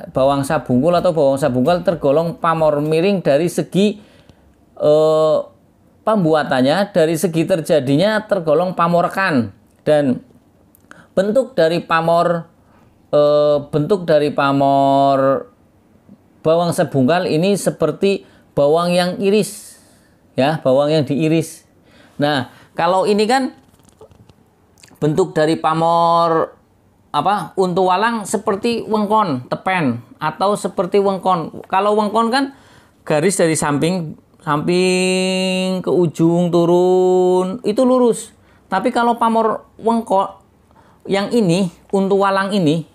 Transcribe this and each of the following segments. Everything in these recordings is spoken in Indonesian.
bawang sabungkul atau bawang sabungkal tergolong pamor miring dari segi pembuatannya, dari segi terjadinya tergolong pamorkan. Dan bentuk dari pamor bawang sabungkal ini seperti bawang yang iris, ya, bawang yang diiris. Nah, kalau ini kan bentuk dari pamor untu walang seperti wengkon, tepen, atau seperti wengkon. Kalau wengkon kan garis dari samping ke ujung turun itu lurus. Tapi kalau pamor wengkon yang ini, untu walang ini,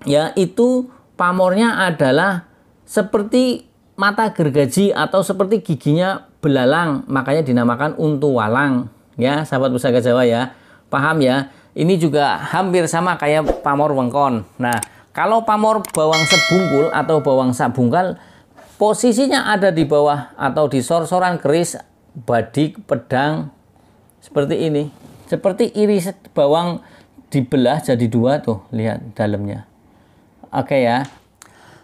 ya, itu pamornya adalah seperti mata gergaji atau seperti giginya belalang, makanya dinamakan untu walang, ya, sahabat Pusaka Jawa, ya. Paham ya? Ini juga hampir sama kayak pamor wengkon. Nah, kalau pamor bawang sebungkul atau bawang sabungkal, posisinya ada di bawah atau di sor-soran keris badik pedang seperti ini. Seperti iris bawang dibelah jadi dua tuh, lihat dalamnya. Oke ya.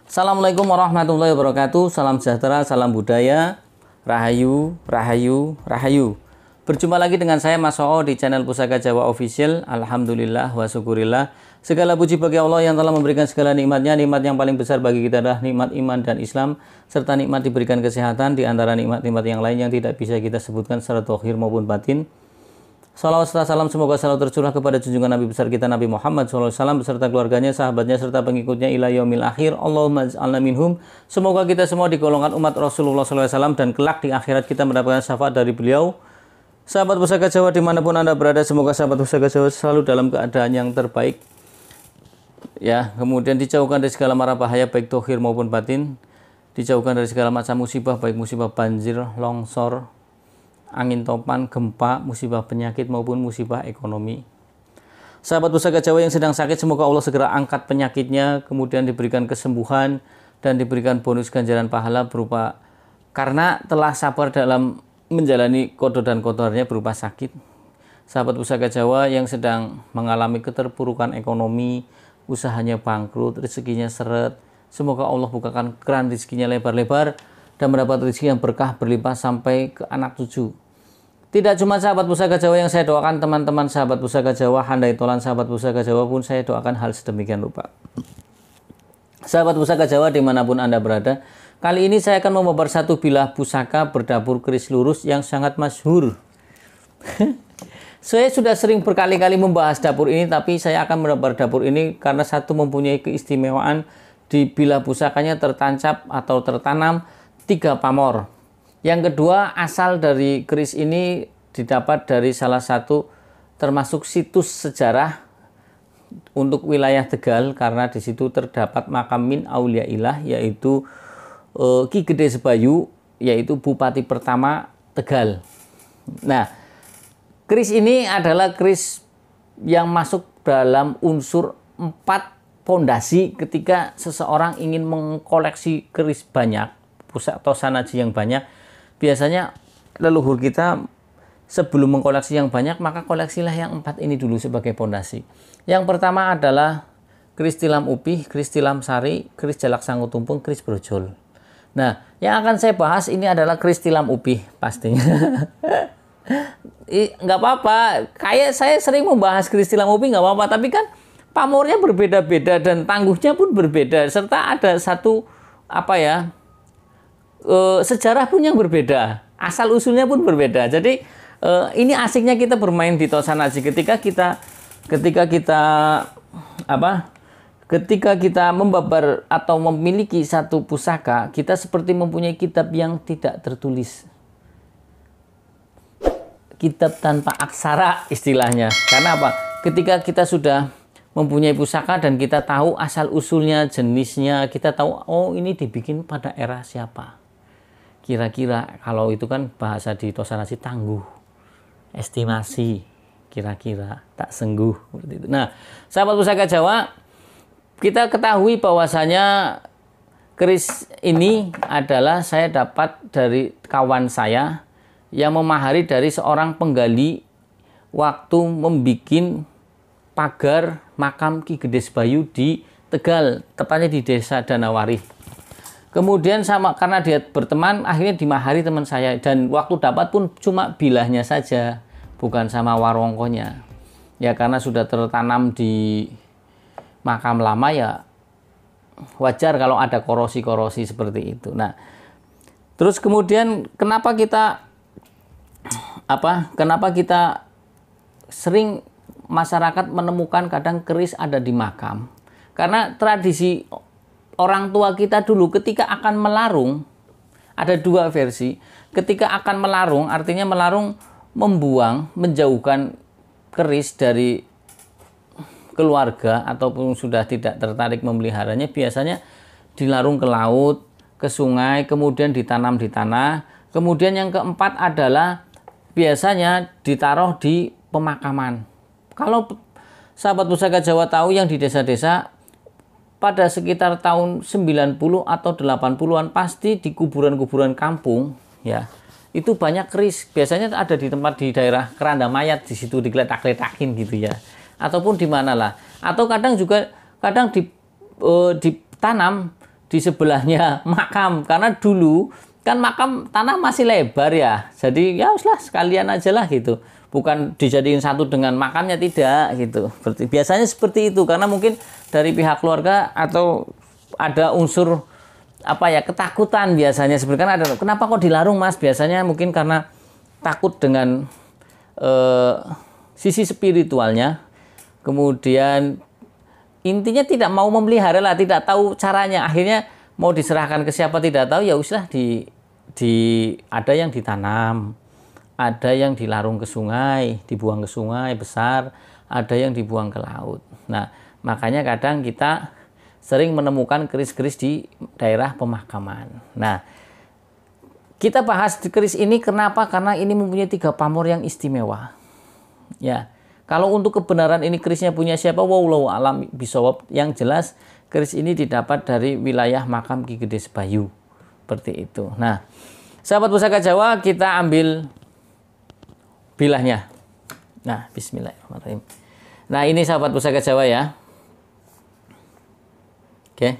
Assalamualaikum warahmatullahi wabarakatuh. Salam sejahtera, salam budaya. Rahayu, rahayu, rahayu. Berjumpa lagi dengan saya Mas Oo di channel Pusaka Jawa Official. Alhamdulillah wa syukurillah. Segala puji bagi Allah yang telah memberikan segala nikmatnya. Nikmat yang paling besar bagi kita adalah nikmat iman dan Islam, serta nikmat diberikan kesehatan di antara nikmat-nikmat yang lain yang tidak bisa kita sebutkan secara zahir maupun batin. Salawat serta salam semoga selalu tercurah kepada junjungan Nabi besar kita Nabi Muhammad SAW beserta keluarganya, sahabatnya, serta pengikutnya ila yaumil akhir. Allahumma ij'alna minhum. Semoga kita semua digolongkan umat Rasulullah SAW dan kelak di akhirat kita mendapatkan syafaat dari beliau. Sahabat Pusaka Jawa dimanapun Anda berada, semoga sahabat Pusaka Jawa selalu dalam keadaan yang terbaik, ya. Kemudian dijauhkan dari segala mara bahaya baik zahir maupun batin, dijauhkan dari segala macam musibah baik musibah banjir, longsor, angin topan, gempa, musibah penyakit maupun musibah ekonomi. Sahabat Pusaka Jawa yang sedang sakit, semoga Allah segera angkat penyakitnya, kemudian diberikan kesembuhan dan diberikan bonus ganjaran pahala berupa karena telah sabar dalam menjalani kodo dan kotornya berupa sakit. Sahabat Pusaka Jawa yang sedang mengalami keterpurukan ekonomi, usahanya bangkrut, rezekinya seret, semoga Allah bukakan keran rezekinya lebar-lebar dan mendapat rezeki yang berkah berlimpah sampai ke anak cucu. Tidak cuma sahabat Pusaka Jawa yang saya doakan, teman-teman sahabat Pusaka Jawa, handai tolan sahabat Pusaka Jawa pun saya doakan hal sedemikian rupa. Sahabat Pusaka Jawa dimanapun Anda berada, kali ini saya akan membabar satu bilah pusaka berdapur keris lurus yang sangat masyhur. Saya sudah sering berkali-kali membahas dapur ini, tapi saya akan membabar dapur ini karena satu mempunyai keistimewaan, di bilah pusakanya tertancap atau tertanam 3 pamor. Yang kedua, asal dari keris ini didapat dari salah satu termasuk situs sejarah untuk wilayah Tegal, karena di situ terdapat makam min auliaillah, yaitu Ki Gede Sebayu, yaitu Bupati pertama Tegal. Nah, keris ini adalah keris yang masuk dalam unsur 4 pondasi ketika seseorang ingin mengkoleksi keris banyak, pusaka atau sanaji yang banyak. Biasanya leluhur kita sebelum mengkoleksi yang banyak, maka koleksilah yang 4 ini dulu sebagai pondasi. Yang pertama adalah keris tilam upih, keris tilam sari, keris jalak sangu tumpung, keris brojol. Nah, yang akan saya bahas ini adalah keris tilam upih pastinya. Nggak apa-apa, kayak saya sering membahas keris tilam upih nggak apa-apa, tapi kan pamornya berbeda-beda dan tangguhnya pun berbeda, serta ada satu sejarah pun yang berbeda, asal usulnya pun berbeda. Jadi ini asiknya kita bermain di Tosanaji ketika kita membabar atau memiliki satu pusaka, kita seperti mempunyai kitab yang tidak tertulis. Kitab tanpa aksara istilahnya. Karena apa? Ketika kita sudah mempunyai pusaka dan kita tahu asal-usulnya, jenisnya, kita tahu, oh ini dibikin pada era siapa. Kira-kira, kalau itu kan bahasa di Tosanaji tangguh. Estimasi, kira-kira, tak sengguh. Nah, sahabat Pusaka Jawa, kita ketahui bahwasanya keris ini adalah saya dapat dari kawan saya yang memahari dari seorang penggali waktu membuat pagar makam Ki Gede Sebayu di Tegal, tepatnya di desa Danawari. Kemudian karena dia berteman, akhirnya dimahari teman saya, dan waktu dapat pun cuma bilahnya saja, bukan sama warongkonya. Ya karena sudah tertanam di makam lama, ya wajar kalau ada korosi-korosi seperti itu. Nah, terus kemudian kenapa kita sering masyarakat menemukan kadang keris ada di makam? Karena tradisi orang tua kita dulu ketika akan melarung, ada dua versi. Ketika akan melarung, artinya melarung membuang, menjauhkan keris dari keluarga ataupun sudah tidak tertarik memeliharanya, biasanya dilarung ke laut, ke sungai, kemudian ditanam di tanah. Kemudian yang keempat adalah biasanya ditaruh di pemakaman. Kalau sahabat Pusaka Jawa tahu, yang di desa-desa pada sekitar tahun 90 atau 80-an pasti di kuburan-kuburan kampung, ya, itu banyak keris. Biasanya ada di tempat di daerah keranda mayat, di situ digeletak-geletakin gitu ya. Ataupun di mana lah. Atau kadang ditanam di sebelahnya makam, karena dulu kan makam tanah masih lebar ya. Jadi ya uslah sekalian aja lah gitu. Bukan dijadiin satu dengan makamnya, tidak gitu. Biasanya seperti itu, karena mungkin dari pihak keluarga atau ada unsur ketakutan biasanya. Sebenarnya kan ada, kenapa kok dilarung Mas? Biasanya mungkin karena takut dengan sisi spiritualnya. Kemudian intinya tidak mau memelihara lah, tidak tahu caranya. Akhirnya mau diserahkan ke siapa tidak tahu, ya uslah ada yang ditanam. Ada yang dilarung ke sungai, dibuang ke sungai besar, ada yang dibuang ke laut. Nah, makanya kadang kita sering menemukan keris-keris di daerah pemakaman. Nah, kita bahas keris ini kenapa? Karena ini mempunyai 3 pamor yang istimewa. Ya, kalau untuk kebenaran ini kerisnya punya siapa, wallahu alam bisawab. Yang jelas keris ini didapat dari wilayah makam Ki Gede Sebayu. Seperti itu. Nah, sahabat Pusaka Jawa, kita ambil bilahnya. Nah, bismillahirrahmanirrahim. Nah, ini sahabat Pusaka Jawa ya. Oke.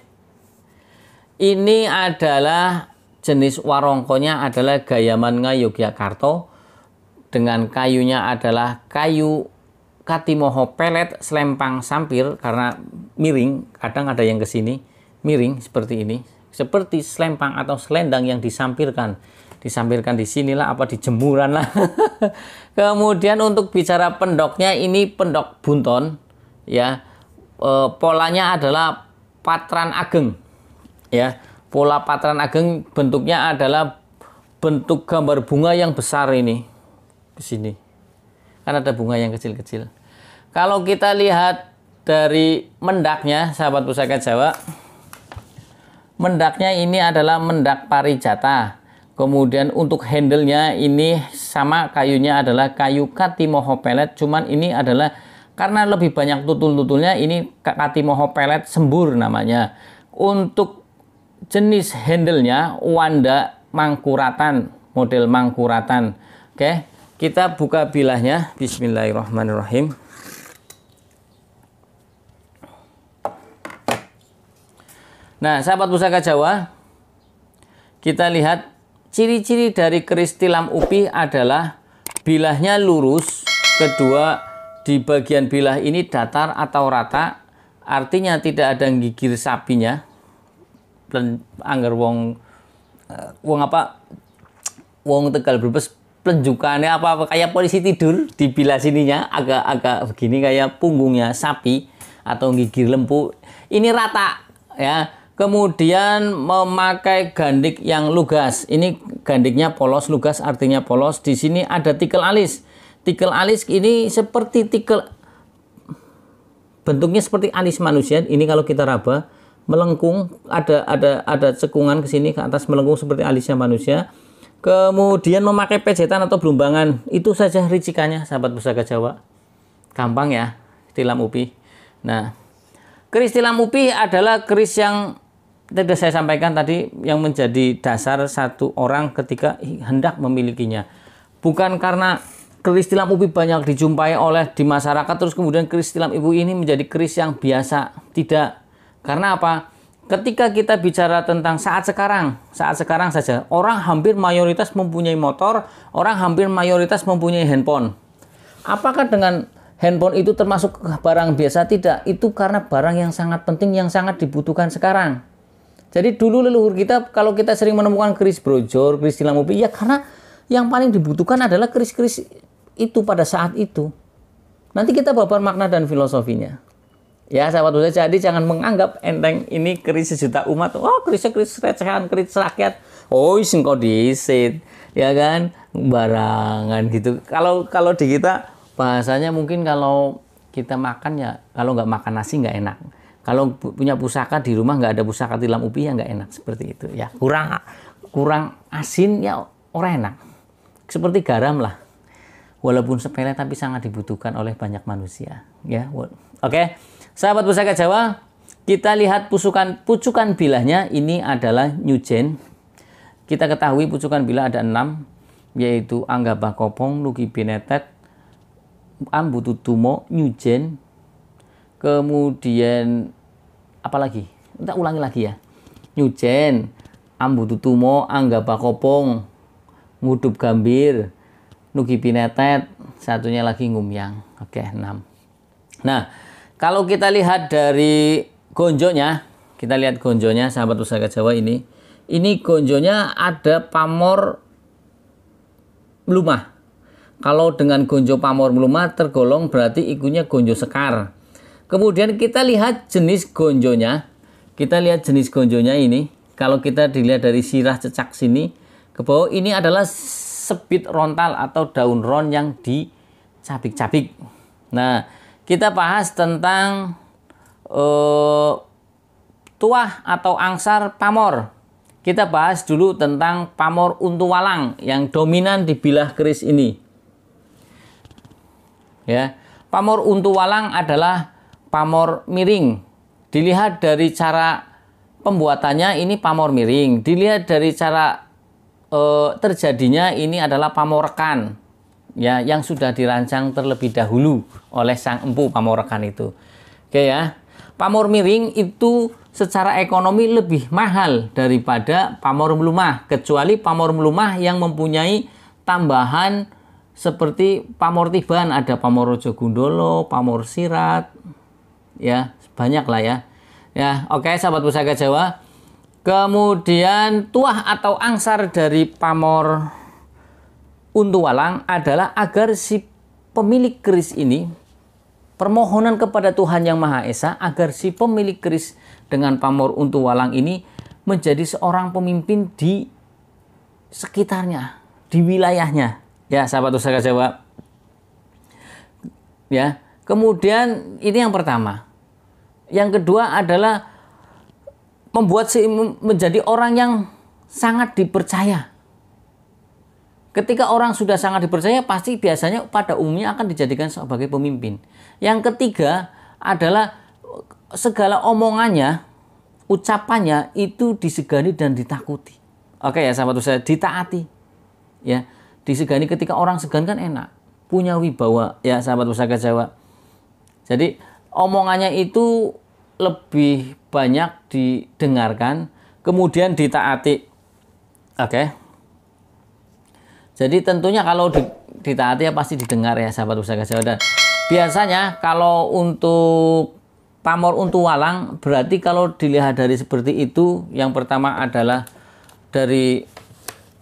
Ini adalah jenis warongkonya adalah Gayamanga Yogyakarta. Dengan kayunya adalah kayu Katimoho pelet selempang sampir, karena miring, kadang ada yang ke sini miring seperti ini. Seperti selempang atau selendang yang disampirkan di sinilah, di jemuran lah. Kemudian untuk bicara pendoknya, ini pendok bunton ya. Polanya adalah patran ageng ya. Pola patran ageng bentuknya adalah bentuk gambar bunga yang besar ini. Di sini kan ada bunga yang kecil-kecil. Kalau kita lihat dari mendaknya, sahabat Pusaka Jawa, mendaknya ini adalah mendak parijata. Kemudian untuk handle-nya ini sama, kayunya adalah kayu Katimoho pelet, cuman ini adalah karena lebih banyak tutul-tutulnya, ini Katimoho pelet sembur namanya. Untuk jenis handle-nya Wanda Mangkuratan, model Mangkuratan. Oke, kita buka bilahnya. Bismillahirrahmanirrahim. Nah, sahabat Pusaka Jawa, kita lihat ciri-ciri dari keris tilam upi adalah bilahnya lurus, kedua di bagian bilah ini datar atau rata, artinya tidak ada gigir sapinya. Angger wong Tegal Brebes plenjukannya kayak polisi tidur di bilah sininya agak begini, kayak punggungnya sapi atau gigir lempu. Ini rata ya. Kemudian memakai gandik yang lugas. Ini gandiknya polos, lugas artinya polos. Di sini ada tikel alis. Tikel alis ini seperti tikel, bentuknya seperti alis manusia. Ini kalau kita raba melengkung, ada cekungan ke sini ke atas, melengkung seperti alisnya manusia. Kemudian memakai pejetan atau belumbangan. Itu saja ricikannya, sahabat Pusaka Jawa. Gampang ya, tilam upi. Nah, keris tilam upi adalah keris yang tidak saya sampaikan tadi, yang menjadi dasar satu orang ketika hendak memilikinya. Bukan karena keris tilam upi banyak dijumpai oleh di masyarakat, terus kemudian keris tilam upi ini menjadi keris yang biasa. Tidak. Karena apa? Ketika kita bicara tentang saat sekarang saja, orang hampir mayoritas mempunyai motor, orang hampir mayoritas mempunyai handphone. Apakah dengan handphone itu termasuk barang biasa? Tidak, itu karena barang yang sangat penting, yang sangat dibutuhkan sekarang. Jadi dulu leluhur kita, kalau kita sering menemukan keris brojor, keris di mobil, ya karena yang paling dibutuhkan adalah keris-keris itu pada saat itu. Nanti kita babar makna dan filosofinya. Ya sahabat Usaha, jadi jangan menganggap enteng ini keris sejuta umat. Oh, kerisnya keris recehan, keris rakyat. Oh, sing kok disit, ya kan, barangan gitu. Kalau di kita bahasanya mungkin kalau kita makan ya, kalau nggak makan nasi nggak enak. Kalau punya pusaka di rumah nggak ada pusaka tilam upi ya nggak enak, seperti itu. Ya kurang asin ya orang enak. Seperti garam lah. Walaupun sepele tapi sangat dibutuhkan oleh banyak manusia. Ya, oke. Sahabat Pusaka Jawa, kita lihat pucukan bilahnya. Ini adalah Nyujen. Kita ketahui pucukan bilah ada 6, yaitu Anggabah Kopong, Nugi Binetet, Ambututumo, Nyujen. Kemudian apa lagi? Kita ulangi lagi ya. Nyujen, Ambututumo, Anggabah Kopong, Ngudup Gambir, Nugi Binetet, satunya lagi Ngumyang. Oke, 6. Nah, kalau kita lihat dari gonjonya, kita lihat gonjonya sahabat Pusaka Jawa ini. Ini gonjonya ada pamor melumah. Kalau dengan gonjo pamor melumah tergolong berarti ikunya gonjo sekar. Kemudian kita lihat jenis gonjonya. Kita lihat jenis gonjonya ini. Kalau kita dilihat dari sirah cecak sini ke bawah, ini adalah sebit rontal atau daun ron yang dicabik-cabik. Nah, kita bahas tentang tuah atau angsar pamor. Kita bahas dulu tentang pamor untu walang yang dominan di bilah keris ini. Ya, pamor untu walang adalah pamor miring. Dilihat dari cara pembuatannya ini pamor miring. Dilihat dari cara terjadinya ini adalah pamorekan. Ya, yang sudah dirancang terlebih dahulu oleh sang empu pamorekan itu. Oke ya. Pamor miring itu secara ekonomi lebih mahal daripada pamor melumah, kecuali pamor melumah yang mempunyai tambahan seperti pamor tiban, ada pamor rojo gundolo, pamor sirat. Ya, banyak lah ya. Ya, oke sahabat Pusaka Jawa. Kemudian tuah atau angsar dari pamor untu walang adalah agar si pemilik keris ini, permohonan kepada Tuhan Yang Maha Esa agar si pemilik keris dengan pamor untu walang ini menjadi seorang pemimpin di sekitarnya, di wilayahnya. Ya, sahabat Pusaka Jawa. Ya, kemudian ini yang pertama. Yang kedua adalah membuat si menjadi orang yang sangat dipercaya. Ketika orang sudah sangat dipercaya, pasti biasanya pada umumnya akan dijadikan sebagai pemimpin. Yang ketiga adalah segala omongannya, ucapannya itu disegani dan ditakuti. Oke ya sahabat usaha, ditaati. Ya, disegani, ketika orang segan kan enak, punya wibawa ya sahabat Pusaka Jawa. Jadi omongannya itu lebih banyak didengarkan, kemudian ditaati. Oke. Jadi tentunya kalau ditaati ya pasti didengar ya sahabat Pusaka Jawa. Dan biasanya kalau untuk pamor untu walang, berarti kalau dilihat dari seperti itu, yang pertama adalah dari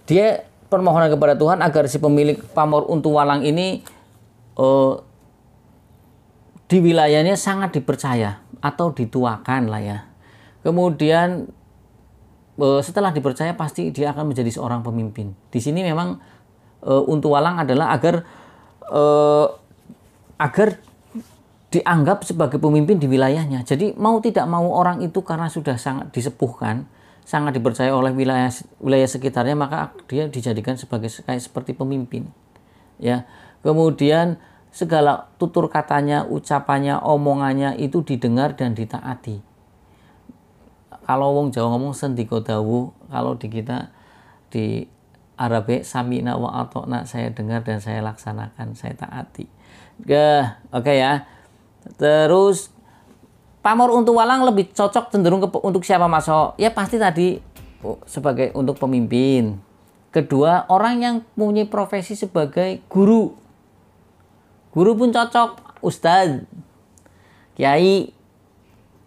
dia permohonan kepada Tuhan agar si pemilik pamor untu walang ini di wilayahnya sangat dipercaya atau dituakan lah ya. Kemudian setelah dipercaya pasti dia akan menjadi seorang pemimpin. Di sini memang untu walang adalah agar dianggap sebagai pemimpin di wilayahnya. Jadi mau tidak mau orang itu karena sudah sangat disepuhkan, sangat dipercaya oleh wilayah sekitarnya, maka dia dijadikan seperti pemimpin. Ya. Kemudian segala tutur katanya, ucapannya, omongannya itu didengar dan ditaati. Kalau wong Jawa ngomong sendika dawuh, kalau di kita di Arabe sami'na wa ata'na, saya dengar dan saya laksanakan, saya taati. Oke ya. Terus pamor untu walang lebih cocok cenderung untuk siapa Mas Ho? Ya pasti tadi sebagai untuk pemimpin. Kedua, orang yang punya profesi sebagai guru. Guru pun cocok, ustadz, kiai.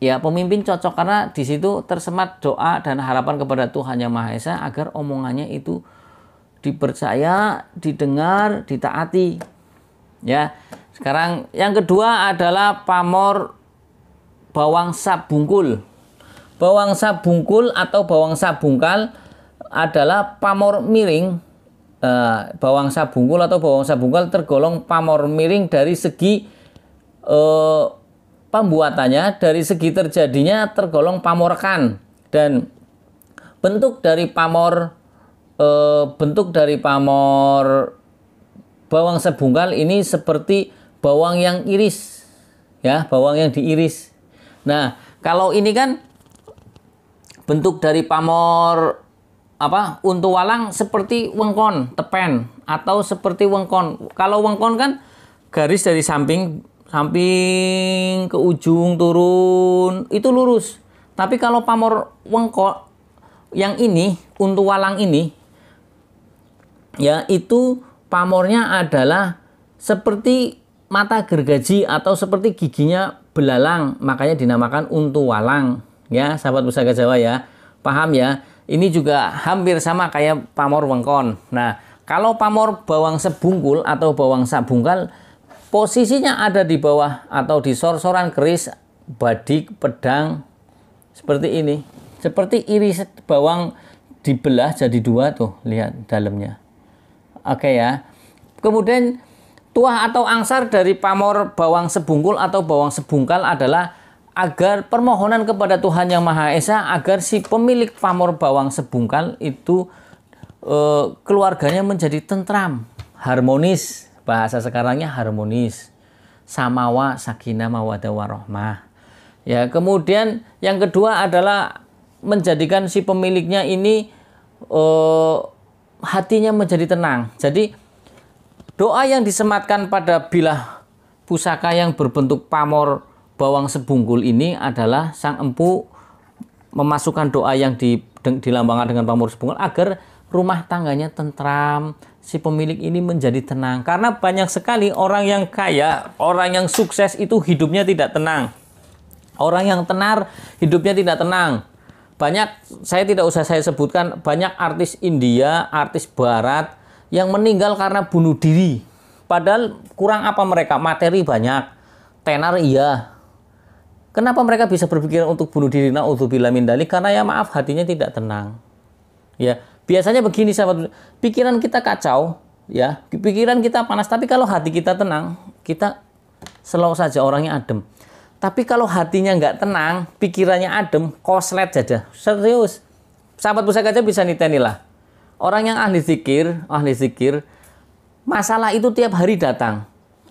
Ya pemimpin cocok karena di situ tersemat doa dan harapan kepada Tuhan Yang Maha Esa agar omongannya itu dipercaya, didengar, ditaati. Ya. Sekarang yang kedua adalah pamor bawang sabungkul. Bawang sabungkul atau bawang sabungkal adalah pamor miring. Bawang sabungkul atau bawang sabungkal tergolong pamor miring dari segi pembuatannya, dari segi terjadinya tergolong pamorkan. Dan bentuk dari pamor bawang sabungkal ini seperti bawang yang iris, ya, bawang yang diiris. Nah, kalau ini kan bentuk dari pamor untu walang seperti wengkon, tepen atau seperti wengkon. Kalau wengkon kan garis dari samping ke ujung turun itu lurus. Tapi kalau pamor wengkon yang ini, untu walang ini, ya itu pamornya adalah seperti mata gergaji atau seperti giginya belalang, makanya dinamakan untu walang. Ya, sahabat Pusaka Jawa ya, paham ya? Ini juga hampir sama kayak pamor wengkon. Nah, kalau pamor bawang sebungkul atau bawang sabungkal, posisinya ada di bawah atau di sor-soran keris, badik, pedang, seperti ini. Seperti iris bawang dibelah jadi dua tuh, lihat dalamnya. Oke ya. Kemudian tuah atau angsar dari pamor bawang sebungkul atau bawang sebungkal adalah agar permohonan kepada Tuhan Yang Maha Esa agar si pemilik pamor bawang sebungkal itu keluarganya menjadi tentram, harmonis, bahasa sekarangnya harmonis, samawa, sakinah, mawaddah warahmah. Ya, kemudian yang kedua adalah menjadikan si pemiliknya ini hatinya menjadi tenang. Jadi doa yang disematkan pada bilah pusaka yang berbentuk pamor bawang sebungkul ini adalah sang empu memasukkan doa yang dilambangkan dengan pamor sebungkul agar rumah tangganya tentram, si pemilik ini menjadi tenang. Karena banyak sekali orang yang kaya, orang yang sukses itu hidupnya tidak tenang. Orang yang tenar hidupnya tidak tenang. Banyak, saya tidak usah saya sebutkan, banyak artis India, artis Barat yang meninggal karena bunuh diri. Padahal kurang apa mereka? Materi banyak, tenar iya. Kenapa mereka bisa berpikir untuk bunuh diri? Na'udzubillah min dzalik, karena ya maaf hatinya tidak tenang. Ya, biasanya begini sahabat, pikiran kita kacau, ya, pikiran kita panas, tapi kalau hati kita tenang, kita slow saja, orangnya adem. Tapi kalau hatinya nggak tenang, pikirannya adem, koslet saja. Serius. Sahabat pusaka aja bisa nitenilah. Orang yang ahli zikir, masalah itu tiap hari datang.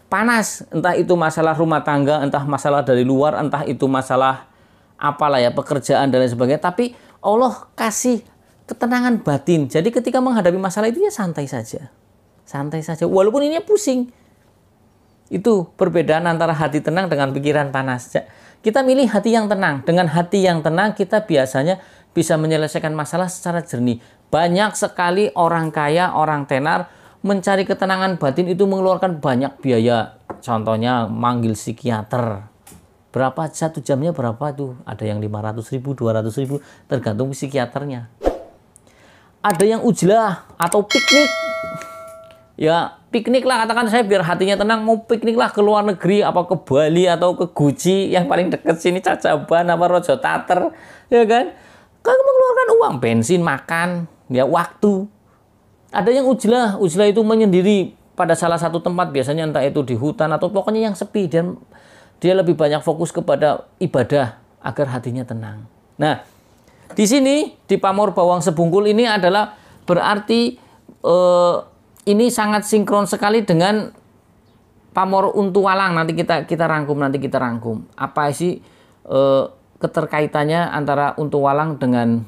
Panas, entah itu masalah rumah tangga, entah masalah dari luar, entah itu masalah apalah ya, pekerjaan dan lain sebagainya. Tapi Allah kasih ketenangan batin. Jadi ketika menghadapi masalah itu ya santai saja. Santai saja, walaupun ini pusing. Itu perbedaan antara hati tenang dengan pikiran panas. Kita milih hati yang tenang. Dengan hati yang tenang kita biasanya bisa menyelesaikan masalah secara jernih. Banyak sekali orang kaya, orang tenar mencari ketenangan batin itu mengeluarkan banyak biaya. Contohnya manggil psikiater. Berapa satu jamnya berapa tuh? Ada yang 500.000, 200.000 tergantung psikiaternya. Ada yang ujlah atau piknik. Ya, piknik lah, katakan saya biar hatinya tenang, mau piknik lah ke luar negeri, apa ke Bali atau ke Guci yang paling dekat sini, Cacaban apa Rojo Tater, ya kan? Kan mengeluarkan uang, bensin, makan, ya waktu. Ada yang ujlah itu menyendiri pada salah satu tempat, biasanya entah itu di hutan atau pokoknya yang sepi, dan dia lebih banyak fokus kepada ibadah agar hatinya tenang. Nah, di sini di pamor bawang sebungkul ini adalah berarti ini sangat sinkron sekali dengan pamor untu walang. Nanti kita rangkum. Apa sih keterkaitannya antara untu walang dengan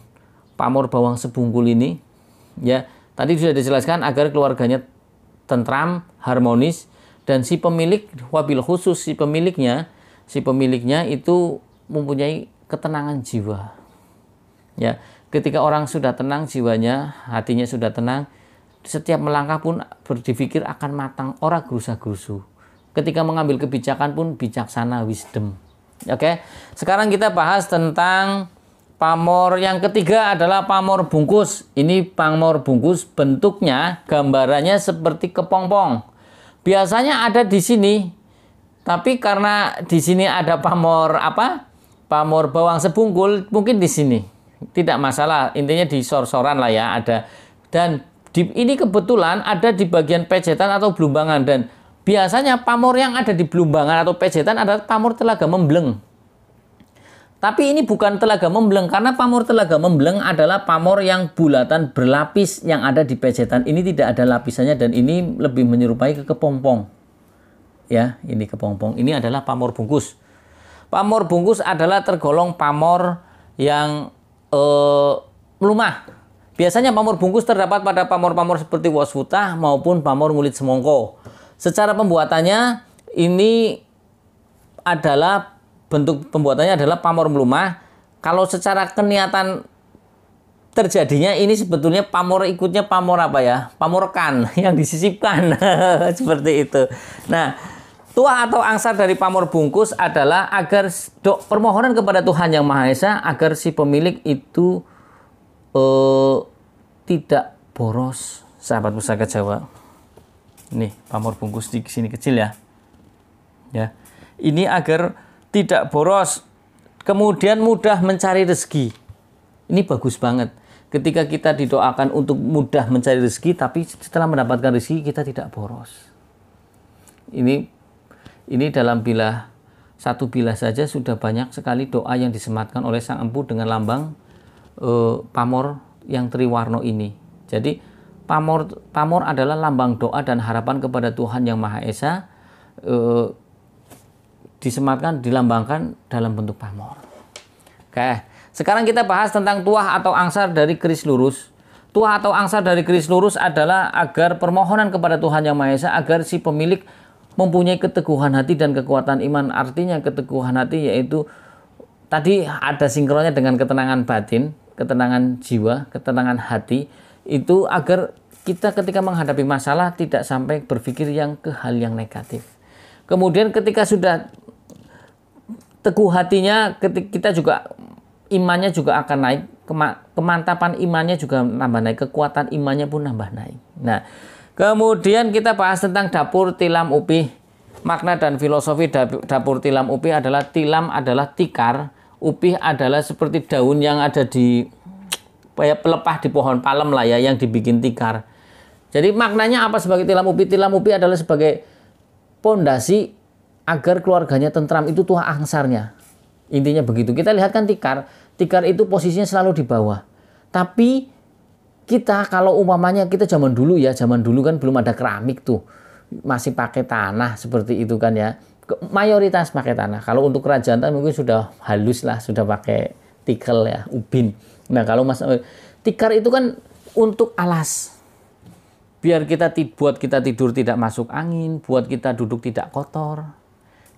pamor bawang sebungkul ini? Ya, tadi sudah dijelaskan agar keluarganya tentram, harmonis, dan si pemilik, wabil khusus si pemiliknya itu mempunyai ketenangan jiwa. Ya, ketika orang sudah tenang jiwanya, hatinya sudah tenang, setiap melangkah pun berpikir akan matang, ora gerusa-gerusu. Ketika mengambil kebijakan pun bijaksana, wisdom. Oke, sekarang kita bahas tentang pamor yang ketiga adalah pamor bungkus. Ini pamor bungkus bentuknya, gambarannya seperti kepompong. Biasanya ada di sini, tapi karena di sini ada pamor apa? Pamor bawang sebungkul, mungkin di sini. Tidak masalah, intinya di sor-soran lah ya ada. Dan ini kebetulan ada di bagian pejetan atau belumbangan, dan biasanya pamor yang ada di belumbangan atau pejetan adalah pamor telaga membleng. Tapi ini bukan telaga membleng, karena pamor telaga membleng adalah pamor yang bulatan berlapis yang ada di pejetan. Ini tidak ada lapisannya dan ini lebih menyerupai ke kepompong. Ya, ini kepompong. Ini adalah pamor bungkus. Pamor bungkus adalah tergolong pamor yang melumah. Biasanya pamor bungkus terdapat pada pamor-pamor seperti waswutah maupun pamor ngulit semongko. Secara pembuatannya ini adalah bentuk pembuatannya adalah pamor melumah. Kalau secara keniatan terjadinya ini sebetulnya pamor ikutnya pamor apa ya? Pamorkan yang disisipkan seperti itu. Nah, tuah atau angsar dari pamor bungkus adalah agar permohonan kepada Tuhan Yang Maha Esa agar si pemilik itu tidak boros. Sahabat Pusaka Jawa. Nih, pamor bungkus di sini kecil ya. Ya. Ini agar tidak boros, kemudian mudah mencari rezeki. Ini bagus banget. Ketika kita didoakan untuk mudah mencari rezeki, tapi setelah mendapatkan rezeki kita tidak boros. Ini dalam bilah, satu bilah saja sudah banyak sekali doa yang disematkan oleh Sang Empu dengan lambang pamor yang triwarno ini. Jadi pamor adalah lambang doa dan harapan kepada Tuhan Yang Maha Esa, disematkan, dilambangkan dalam bentuk pamor. Oke, sekarang kita bahas tentang tuah atau angsar dari keris lurus. Tuah atau angsar dari keris lurus adalah agar permohonan kepada Tuhan Yang Maha Esa agar si pemilik mempunyai keteguhan hati dan kekuatan iman. Artinya keteguhan hati yaitu tadi ada sinkronnya dengan ketenangan batin, ketenangan jiwa, ketenangan hati. Itu agar kita ketika menghadapi masalah tidak sampai berpikir ke hal yang negatif. Kemudian ketika sudah teguh hatinya, kita juga imannya juga akan naik, kemantapan imannya juga nambah naik, kekuatan imannya pun nambah naik. Nah, kemudian kita bahas tentang dapur tilam upih. Makna dan filosofi dapur tilam upih adalah tilam adalah tikar, upih adalah seperti daun yang ada di pelepah di pohon palem lah ya, yang dibikin tikar. Jadi maknanya apa sebagai tilam upih? Tilam upih adalah sebagai pondasi agar keluarganya tentram, itu tuah angsarnya. Intinya begitu. Kita lihat kan tikar itu posisinya selalu di bawah. Tapi kita kalau umpamanya kita zaman dulu kan belum ada keramik tuh. Masih pakai tanah seperti itu kan ya. Mayoritas pakai tanah. Kalau untuk kerajaan mungkin sudah halus lah, sudah pakai tikel ya, ubin. Nah, kalau tikar itu kan untuk alas. Biar buat kita tidur tidak masuk angin, buat kita duduk tidak kotor.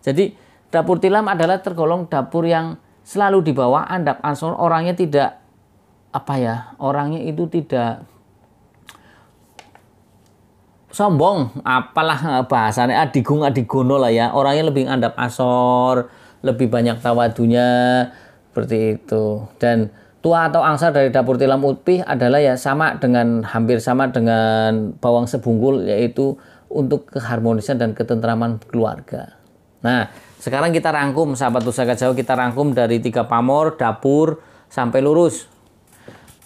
Jadi dapur tilam adalah tergolong dapur yang selalu di bawah andap ansor, orangnya tidak orangnya itu tidak sombong, apalah bahasanya, adigono lah ya, orangnya lebih andap asor, lebih banyak tawadunya seperti itu. Dan tuah atau angsar dari dapur tilam upih adalah ya hampir sama dengan bawang sebungkul, yaitu untuk keharmonisan dan ketentraman keluarga. Nah, sekarang kita rangkum, sahabat Pusaka Jawa, kita rangkum dari 3 pamor, dapur, sampai lurus.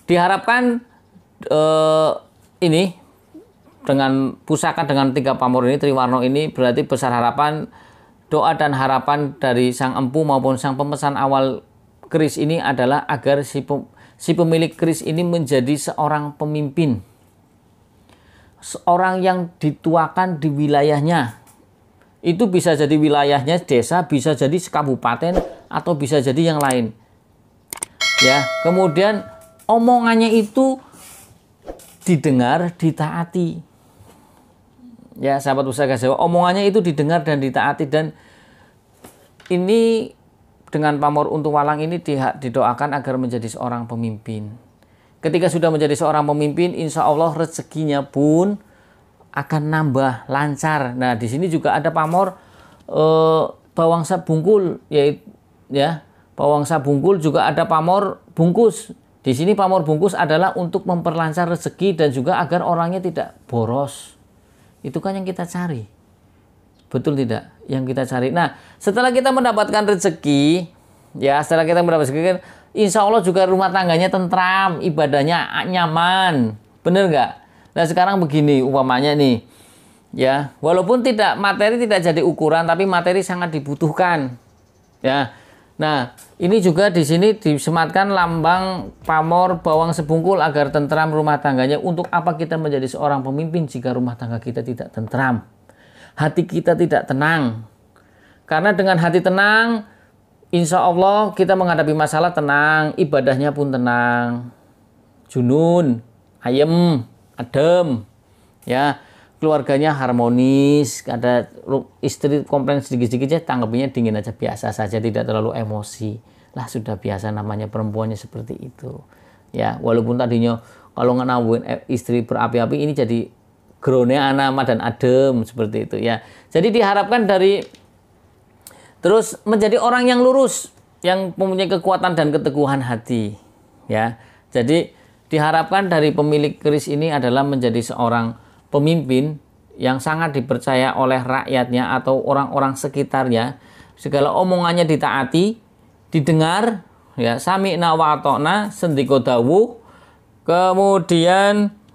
Diharapkan ini dengan pusaka dengan 3 pamor ini, triwarno ini, berarti besar harapan, doa dan harapan dari Sang Empu maupun Sang Pemesan awal keris ini adalah agar si pemilik keris ini menjadi seorang pemimpin. Seorang yang dituakan di wilayahnya. Itu bisa jadi wilayahnya desa, bisa jadi sekabupaten, atau bisa jadi yang lain. Ya, kemudian omongannya itu didengar, ditaati. Ya, sahabat Pusaka Jawa, omongannya itu didengar dan ditaati, dan ini dengan pamor untu walang ini didoakan agar menjadi seorang pemimpin. Ketika sudah menjadi seorang pemimpin, insya Allah rezekinya pun akan nambah lancar. Nah, di sini juga ada pamor bawang sabungkul, yaitu ya bawang sabungkul, juga ada pamor bungkus. Di sini pamor bungkus adalah untuk memperlancar rezeki dan juga agar orangnya tidak boros. Itu kan yang kita cari. Betul tidak? Yang kita cari. Nah, setelah kita mendapatkan rezeki, ya setelah kita mendapatkan rezeki, insya Allah juga rumah tangganya tentram, ibadahnya nyaman. Bener nggak? Nah, sekarang begini umpamanya nih, ya walaupun materi tidak jadi ukuran, tapi materi sangat dibutuhkan. Ya, nah ini juga di sini disematkan lambang pamor bawang sebungkul agar tentram rumah tangganya. Untuk apa kita menjadi seorang pemimpin jika rumah tangga kita tidak tentram? Hati kita tidak tenang. Karena dengan hati tenang, insya Allah kita menghadapi masalah tenang, ibadahnya pun tenang. Junun, ayem, adem, ya keluarganya harmonis. Ada istri komplain sedikit-sedikit aja, tanggapinya dingin aja, biasa saja, tidak terlalu emosi. Lah sudah biasa, namanya perempuannya seperti itu. Ya walaupun tadinya kalau ngenabuin istri berapi-api, ini jadi grone anama dan adem seperti itu ya. Jadi diharapkan dari terus menjadi orang yang lurus, yang mempunyai kekuatan dan keteguhan hati ya. Jadi diharapkan dari pemilik keris ini adalah menjadi seorang pemimpin yang sangat dipercaya oleh rakyatnya atau orang-orang sekitarnya. Segala omongannya ditaati, didengar ya, sami'na wa ata'na, sendika dawuh. Kemudian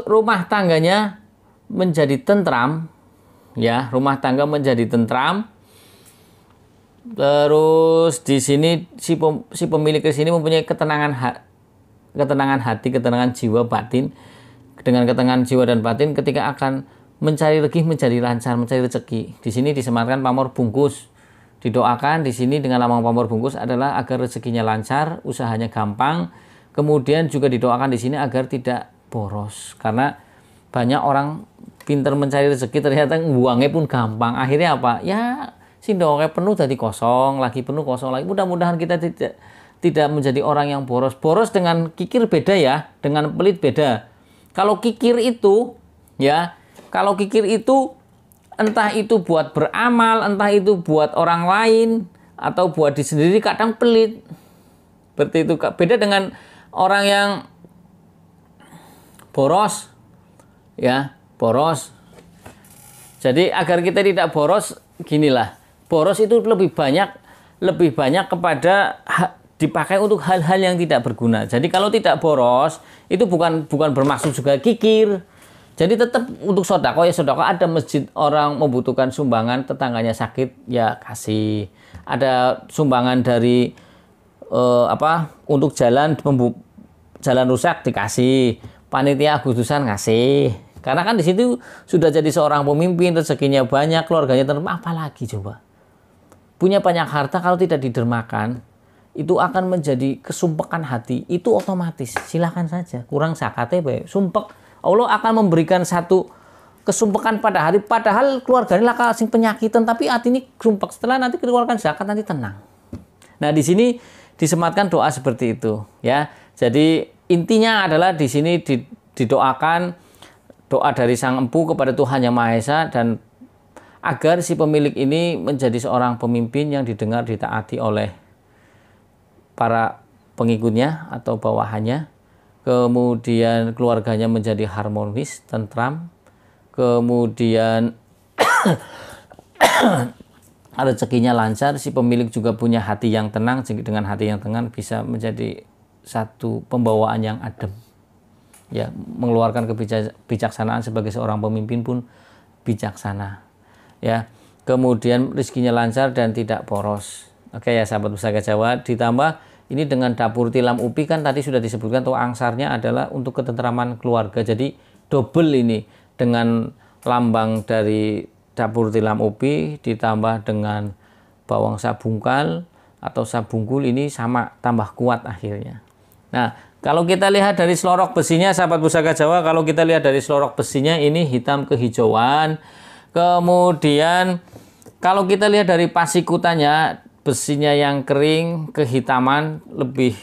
rumah tangganya menjadi tentram ya, rumah tangga menjadi tentram. Terus di sini si pemilik keris ini mempunyai ketenangan hati, ketenangan jiwa batin. Dengan ketenangan jiwa dan batin ketika akan mencari rezeki menjadi lancar, mencari rezeki. Di sini disematkan pamor bungkus. Didoakan di sini dengan lambang pamor bungkus adalah agar rezekinya lancar, usahanya gampang. Kemudian juga didoakan di sini agar tidak boros, karena banyak orang pinter mencari rezeki ternyata buangnya pun gampang. Akhirnya apa? Ya sindoknya penuh jadi kosong, lagi penuh kosong lagi. Mudah-mudahan kita tidak menjadi orang yang boros. Boros dengan kikir beda ya, dengan pelit beda. Kalau kikir itu ya, kalau kikir itu entah itu buat beramal, entah itu buat orang lain atau buat diri sendiri, kadang pelit. Seperti itu. Beda dengan orang yang boros ya, boros. Jadi agar kita tidak boros, ginilah, boros itu lebih banyak kepada dipakai untuk hal-hal yang tidak berguna. Jadi kalau tidak boros itu bukan bermaksud juga kikir. Jadi tetap untuk sodako ya sodako, ada masjid orang membutuhkan sumbangan, tetangganya sakit ya kasih. Ada sumbangan dari untuk jalan rusak dikasih. Panitia Agustusan ngasih. Karena kan di situ sudah jadi seorang pemimpin, rezekinya banyak, keluarganya tenang, apalagi coba. Punya banyak harta kalau tidak didermakan, itu akan menjadi kesumpekan hati. Itu otomatis. Silakan saja. Kurang zakatnya baik. Sumpek. Allah akan memberikan satu kesumpekan pada hari. Padahal keluarganya lah sing penyakitan, tapi hati ini sumpek. Setelah nanti keluarkan zakat nanti tenang. Nah di sini disematkan doa seperti itu ya. Jadi intinya adalah di sini didoakan doa dari Sang Empu kepada Tuhan Yang Maha Esa, dan agar si pemilik ini menjadi seorang pemimpin yang didengar, ditaati oleh para pengikutnya atau bawahannya. Kemudian keluarganya menjadi harmonis, tentram. Kemudian rezekinya lancar, si pemilik juga punya hati yang tenang. Dengan hati yang tenang bisa menjadi satu pembawaan yang adem ya, mengeluarkan kebijaksanaan. Sebagai seorang pemimpin pun bijaksana ya. Kemudian rezekinya lancar dan tidak boros. Oke ya sahabat Pusaka Jawa, ditambah ini dengan dapur tilam upi, kan tadi sudah disebutkan tuh angsarnya adalah untuk ketentraman keluarga. Jadi double ini dengan lambang dari dapur tilam upi ditambah dengan bawang sabungkal atau sabungkul, ini sama, tambah kuat akhirnya. Nah, kalau kita lihat dari selorok besinya sahabat Pusaka Jawa, kalau kita lihat dari selorok besinya ini hitam kehijauan. Kemudian kalau kita lihat dari pasikutannya besinya yang kering, kehitaman, lebih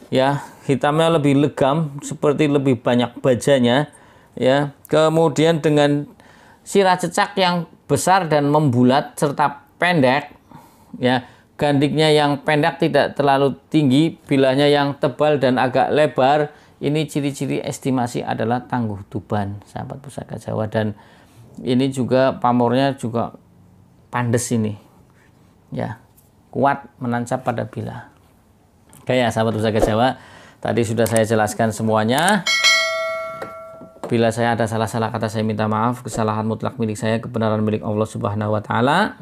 ya, hitamnya lebih legam, seperti lebih banyak bajanya ya. Kemudian dengan sirah cecak yang besar dan membulat serta pendek ya. Gandiknya yang pendek, tidak terlalu tinggi, bilahnya yang tebal dan agak lebar. Ini ciri-ciri estimasi adalah tangguh tuban, sahabat Pusaka Jawa. Dan ini juga pamornya juga pandes ini ya, kuat menancap pada bilah. Oke ya sahabat Pusaka Jawa, tadi sudah saya jelaskan semuanya. Bila saya ada salah-salah kata, saya minta maaf. Kesalahan mutlak milik saya, kebenaran milik Allah Subhanahu wa taala.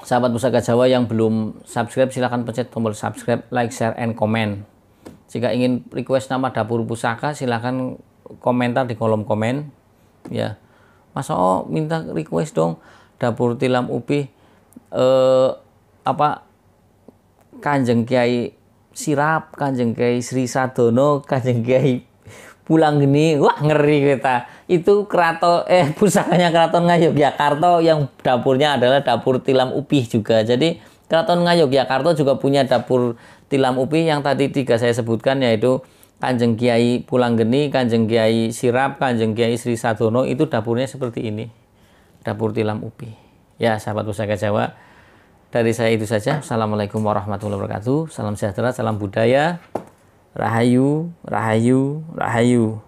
Sahabat Pusaka Jawa yang belum subscribe, silahkan pencet tombol subscribe, like, share, and comment. Jika ingin request nama Dapur Pusaka, silahkan komentar di kolom komen ya. Mas minta request dong Dapur Tilam Upi Kanjeng Kiai Sirap, Kanjeng Kiai Sri Sadono, Kanjeng Kiai Pulanggeni. Wah, ngeri kita. Itu pusakanya Keraton Ngayogyakarta yang dapurnya adalah Dapur Tilam Upih juga. Jadi Keraton Ngayogyakarta juga punya Dapur Tilam Upih yang tadi 3 saya sebutkan, yaitu Kanjeng Kiai Pulanggeni, Kanjeng Kiai Sirap, Kanjeng Kiai Sri Sadono. Itu dapurnya seperti ini, Dapur Tilam Upih. Ya sahabat Pusaka Jawa, dari saya itu saja. Assalamualaikum warahmatullahi wabarakatuh. Salam sejahtera, salam budaya. Rahayu, rahayu, rahayu.